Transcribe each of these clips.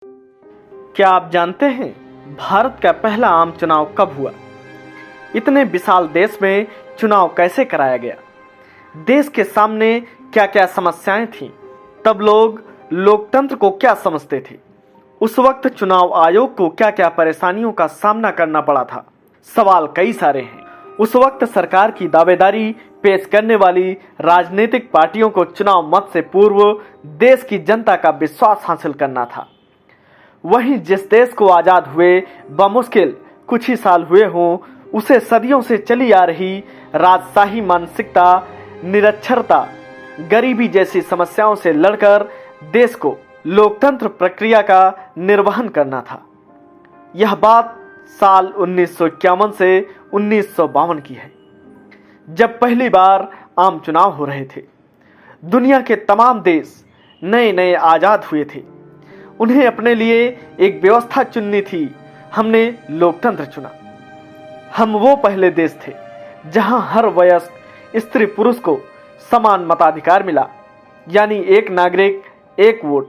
क्या आप जानते हैं भारत का पहला आम चुनाव कब हुआ? इतने विशाल देश में चुनाव कैसे कराया गया? देश के सामने क्या क्या समस्याएं थीं? तब लोग लोकतंत्र को क्या समझते थे? उस वक्त चुनाव आयोग को क्या क्या परेशानियों का सामना करना पड़ा था? सवाल कई सारे हैं। उस वक्त सरकार की दावेदारी पेश करने वाली राजनीतिक पार्टियों को चुनाव मत से पूर्व देश की जनता का विश्वास हासिल करना था। वहीं जिस देश को आजाद हुए बमुश्किल कुछ ही साल हुए हों, उसे सदियों से चली आ रही राजशाही मानसिकता, निरक्षरता, गरीबी जैसी समस्याओं से लड़कर देश को लोकतंत्र प्रक्रिया का निर्वहन करना था। यह बात साल 1951 से 1952 की है, जब पहली बार आम चुनाव हो रहे थे। दुनिया के तमाम देश नए नए आजाद हुए थे। उन्हें अपने लिए एक व्यवस्था चुननी थी। हमने लोकतंत्र चुना। हम वो पहले देश थे जहां हर वयस्क स्त्री पुरुष को समान मताधिकार मिला, यानी एक नागरिक एक वोट।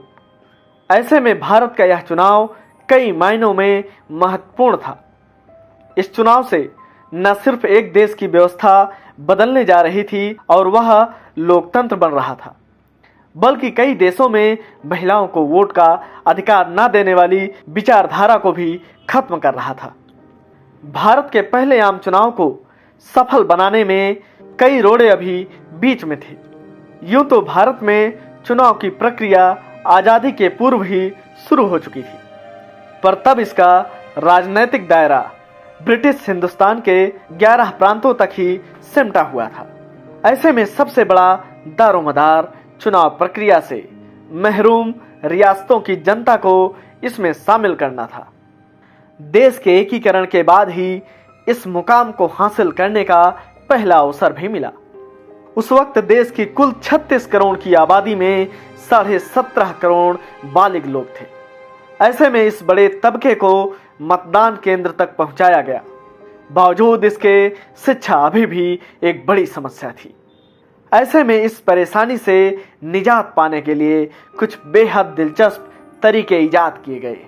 ऐसे में भारत का यह चुनाव कई मायनों में महत्वपूर्ण था। इस चुनाव से न सिर्फ एक देश की व्यवस्था बदलने जा रही थी और वह लोकतंत्र बन रहा था, बल्कि कई देशों में महिलाओं को वोट का अधिकार न देने वाली विचारधारा को भी खत्म कर रहा था। भारत के पहले आम चुनाव को सफल बनाने में कई रोड़े अभी बीच में थे। यूं तो भारत में चुनाव की प्रक्रिया आजादी के पूर्व ही शुरू हो चुकी थी, पर तब इसका राजनीतिक दायरा ब्रिटिश हिंदुस्तान के 11 प्रांतों तक ही सिमटा हुआ था। ऐसे में सबसे बड़ा दारोमदार चुनाव प्रक्रिया से महरूम रियासतों की जनता को इसमें शामिल करना था। देश के एकीकरण के बाद ही इस मुकाम को हासिल करने का पहला अवसर भी मिला। उस वक्त देश की कुल 36 करोड़ की आबादी में 17.5 करोड़ बालिग लोग थे। ऐसे में इस बड़े तबके को मतदान केंद्र तक पहुंचाया गया। बावजूद इसके शिक्षा अभी भी एक बड़ी समस्या थी। ऐसे में इस परेशानी से निजात पाने के लिए कुछ बेहद दिलचस्प तरीके इजाद किए गए।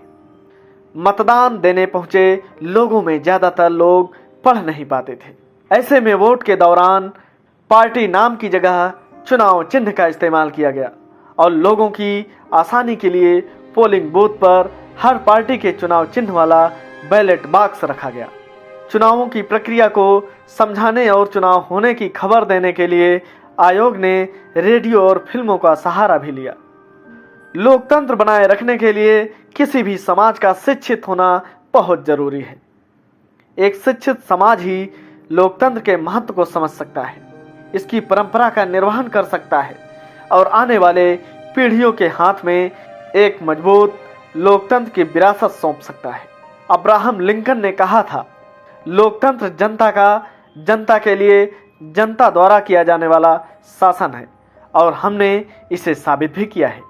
मतदान देने पहुंचे लोगों में ज्यादातर लोग पढ़ नहीं पाते थे। ऐसे में वोट के दौरान पार्टी नाम की जगह चुनाव चिन्ह का इस्तेमाल किया गया और लोगों की आसानी के लिए पोलिंग बूथ पर हर पार्टी के चुनाव चिन्ह वाला बैलेट बॉक्स रखा गया। चुनावों की प्रक्रिया को समझाने और चुनाव होने की खबर देने के लिए आयोग ने रेडियो और फिल्मों का सहारा भी लिया। लोकतंत्र बनाए रखने के लिए किसी भी समाज का शिक्षित होना बहुत जरूरी है। एक शिक्षित समाज ही लोकतंत्र के महत्व को समझ सकता है, इसकी परंपरा का निर्वहन कर सकता है और आने वाले पीढ़ियों के हाथ में एक मजबूत लोकतंत्र की विरासत सौंप सकता है। अब्राहम लिंकन ने कहा था, लोकतंत्र जनता का, जनता के लिए, जनता द्वारा किया जाने वाला शासन है और हमने इसे साबित भी किया है।